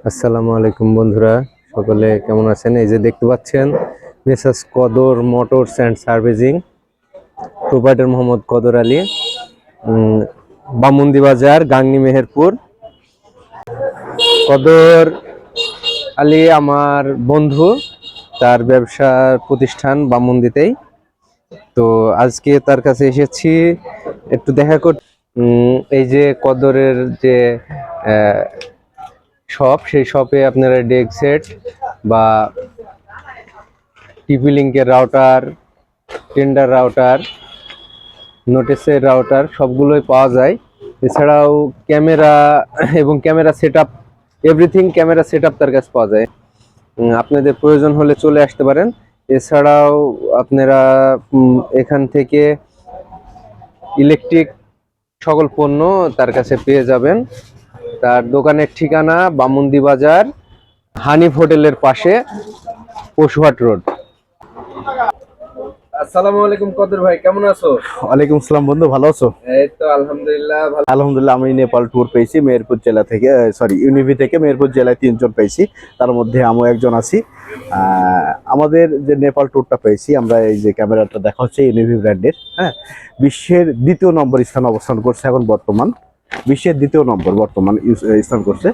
আসসালামু আলাইকুম বন্ধুরা, সকলে কেমন আছেন? এই যে দেখতে পাচ্ছেন মেসার্স কদর motors and servicing, proprietor Mohammad কদর আলী, বামুন্দি বাজার, গাংনী, মেহেরপুর। কদর আলী আমার বন্ধু, তার ব্যবসার প্রতিষ্ঠান বামুন্দিতেই। তো আজকে তার কাছে এসেছি একটু দেখা করতে। এই যে কদরের যে শপ, সেই শপে আপনারা ডেক সেট বা টিপি লিঙ্কের রাউটার, টেন্ডার রাউটার, নোটিসের রাউটার সবগুলোই পাওয়া যায়। এছাড়াও ক্যামেরা এবং camera setup, everything camera setup তার কাছে পাওয়া যায়। আপনাদের প্রয়োজন হলে চলে আসতে পারেন। এছাড়াও আপনারা এখান থেকে ইলেকট্রিক সকল পণ্য তার কাছে পেয়ে যাবেন। তার দোকানের ঠিকানা বামুন্দি বাজার, হানিফ হোটেলের পাশে, পশুহাট রোড। আসসালামু আলাইকুম কদর ভাই, কেমন আছো? ওয়ালাইকুম আসসালাম বন্ধু, ভালো আছো? এই তো আলহামদুলিল্লাহ ভালো। আলহামদুলিল্লাহ, আমি নেপাল ট্যুর পেয়েছি মেহেরপুর জেলা থেকে, সরি ইউনিভি থেকে মেহেরপুর জেলায় 3 জন পেয়েছি, তার মধ্যে আমিও একজন আছি। আমাদের যে নেপাল ট্যুরটা পেয়েছি, আমরা এই যে ক্যামেরাটা দেখা হচ্ছে ইউনিভি ব্র্যান্ডের, হ্যাঁ, বিশ্বের 2য় নম্বর স্থান অবস্থান করছে এখন বর্তমান, বিশ্বের 2য় নম্বর বর্তমান স্থান করছে।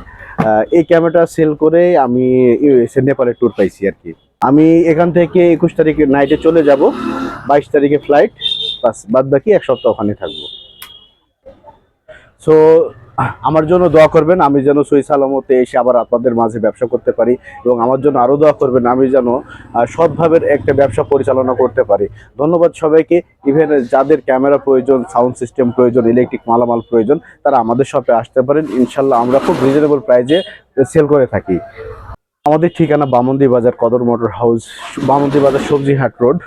এই ক্যামেরাটা সেল করে আমি নেপালের ট্যুর পাইছি আর কি। আমি এখান থেকে 21 তারিখে নাইটে চলে যাব, 22 তারিখে ফ্লাইট, বাদ বাকি 1 সপ্তাহ ওখানে থাকবো। সো আমার জন্য দোয়া করবেন, আমি যেন সহি সালামতে এসে আবার আপনাদের মাঝে ব্যবসা করতে পারি, এবং আমার জন্য আরও দোয়া করবেন আমি যেন সৎভাবে একটা ব্যবসা পরিচালনা করতে পারি। ধন্যবাদ সবাইকে। ইভেন যাদের ক্যামেরা প্রয়োজন, সাউন্ড সিস্টেম প্রয়োজন, ইলেকট্রিক মালামাল প্রয়োজন, তারা আমাদের শপে আসতে পারেন। ইনশাল্লাহ আমরা খুব রিজনেবল প্রাইসে সেল করে থাকি। আমাদের ঠিকানা বামুন্দি বাজার, কদর মোটর হাউস, বামুন্দি বাজার, সবজি হাট রোড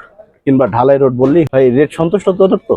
কিংবা ঢালাই রোড বললেই ভাই। রেট সন্তুষ্ট তো?